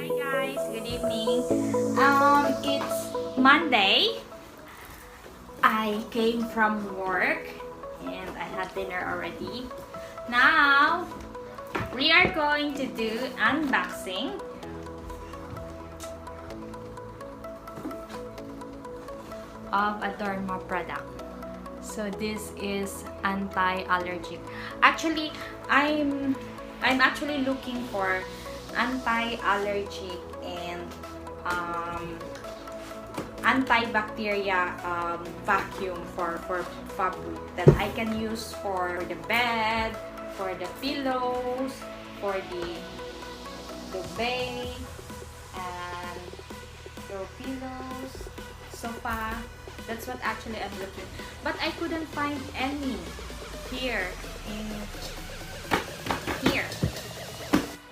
Hi guys, good evening. It's Monday. I came from work and I had dinner already. Now we are going to do unboxing of a Deerma product. So this is anti-allergic. Actually, I'm actually looking for anti-allergic and antibacteria vacuum for fabric that I can use for the bed, for the pillows, for the duvet, and your pillows, sofa. That's what actually I'm looking. But I couldn't find any here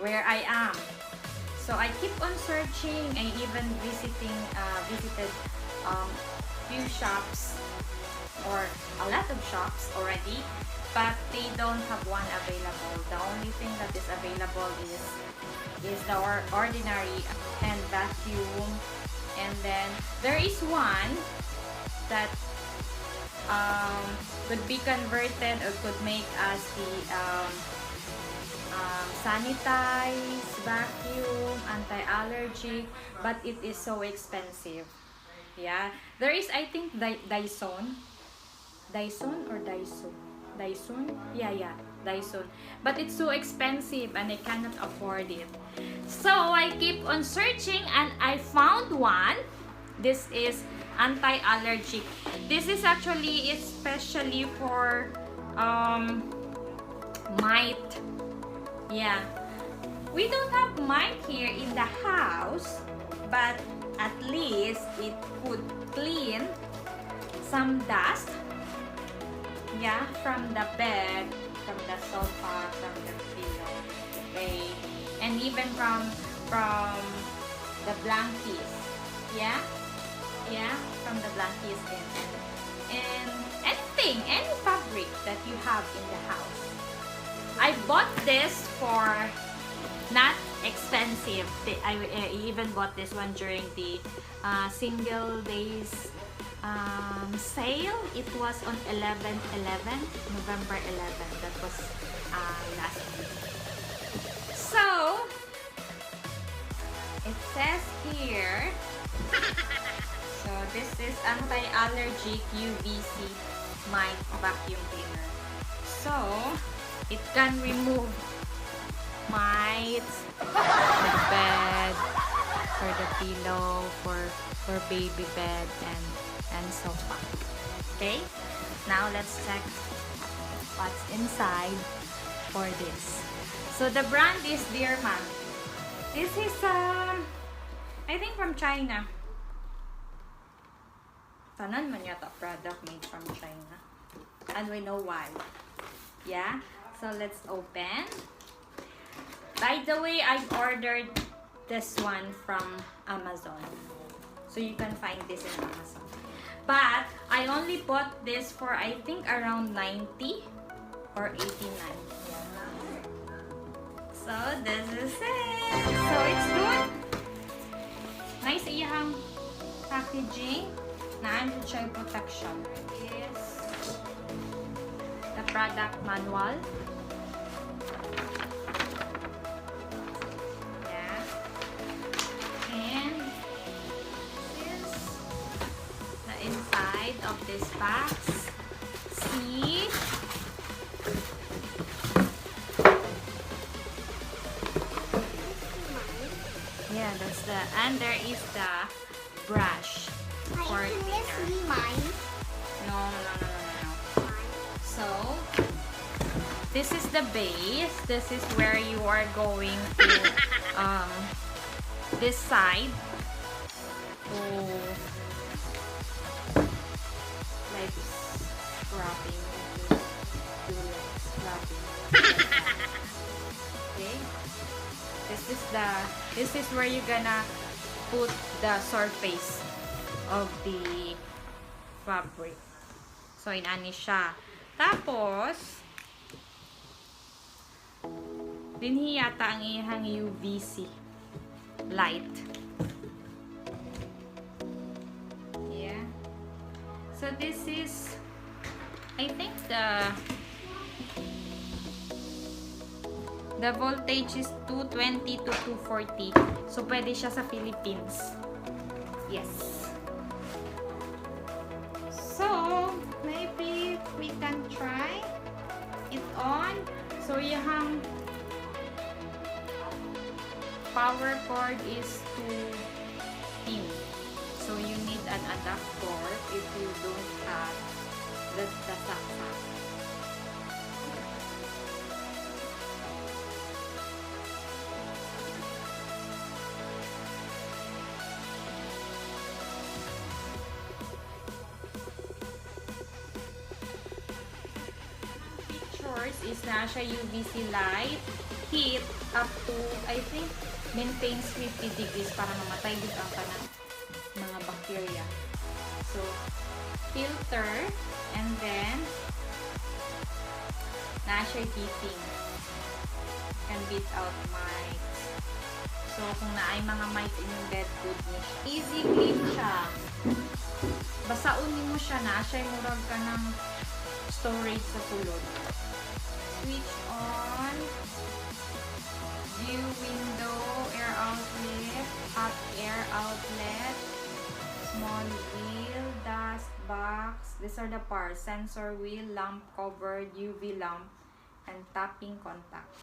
where I am. So I keep on searching. I even visited few shops or a lot of shops already, but they don't have one available. The only thing that is available is the ordinary hand vacuum, and then there is one that could be converted or could make us the sanitize, vacuum, anti-allergic, but it is so expensive. Yeah, there is, I think, Dyson or Dyson, yeah, Dyson, but it's so expensive and I cannot afford it. So I keep on searching and I found one. This is anti-allergic. This is actually especially for mite. Yeah, we don't have mite here in the house, but at least it could clean some dust, yeah, from the bed, from the sofa, from the pillow, okay, and even from the blankets, yeah, from the blankets and anything, any fabric that you have in the house. I bought this for not expensive. I even bought this one during the single days sale. It was on November 11. That was last week. So it says here. So this is anti-allergic UVC mite vacuum cleaner. So it can remove mites for the bed, for the pillow, for baby bed and sofa. Okay, now let's check what's inside for this. So the brand is Deerma. This is I think from China. Tanan man yata product made from China, and we know why. Yeah, so let's open. By the way, I've ordered this one from Amazon, so you can find this in Amazon, but I only bought this for I think around 90 or 89. So this is it. So it's good. Nice iyang packaging. Naandun siya yung protection. Yes. The product manual. Yeah. And this is the inside of this box. See? Yeah, that's the, and there is the brush. Can this be mine? No. So, this is the base. This is where you are going to this side to like scrubbing. Okay. This is where you're gonna put the surface of the fabric. So, inani siya. Tapos, dinhi yata ang ihang UVC. light. Yeah. So this is, I think the voltage is 220 to 240. So pwede siya sa Philippines. Yes. So maybe we can try it on. So yung power cord is too thin. So you need an adapter if you don't have the saksak. Is na siya UVC light, heat up to, I think, maintains 50 degrees para mamatay din ang kanang mga bacteria. So, filter, and then, na siya heating. Can beat out mites. So, kung naay mga mites in yung bed, good niya. Easy clean siya. Basaunin mo siya na, siya yung murag ka ng storage sa sulod. Switch on, view window, air outlet, hot air outlet, small wheel, dust box. These are the parts: sensor wheel, lamp cover, UV lamp, and tapping contact.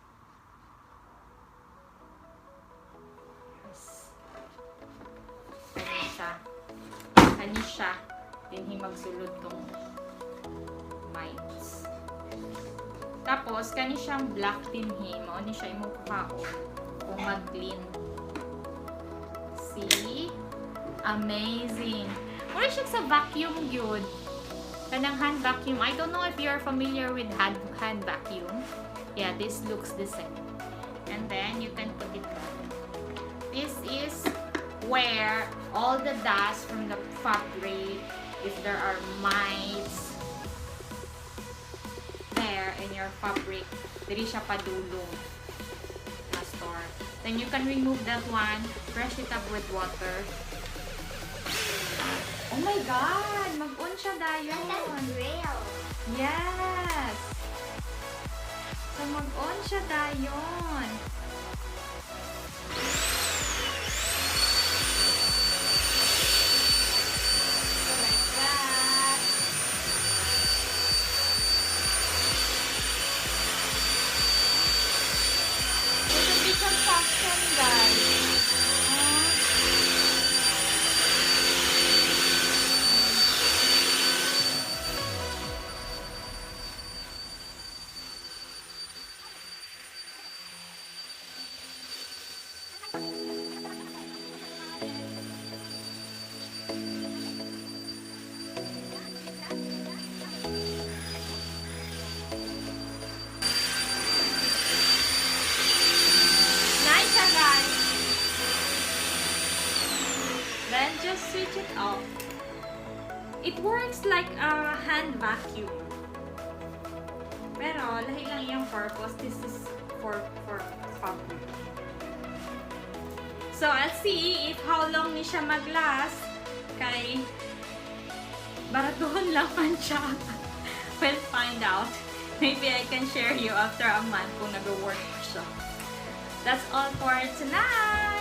Kani siya. Dinhi magsulod tong mites. Tapos, kani siyang black tinhi. Mao ni siya imong kuhaon kung mag-clean. See? Amazing! Mura siya sa vacuum yun. Kanang hand vacuum. I don't know if you're familiar with hand vacuum. Yeah, this looks the same. And then, you can put it on. This is where all the dust from the fabric, if there are mites, in your fabric, diri siya padulong na store. Then you can remove that one, brush it up with water. Oh my God! Mag-on siya dayon. That's real. Yes! So mag-on siya dayon. Then just switch it off. It works like a hand vacuum. Pero lahi lang yung purpose. This is for fabric. So I'll see if how long ni siya mag-last. Kay baratuhon lang man siya. We'll find out. Maybe I can share you after a month kung nag-work siya. That's all for tonight.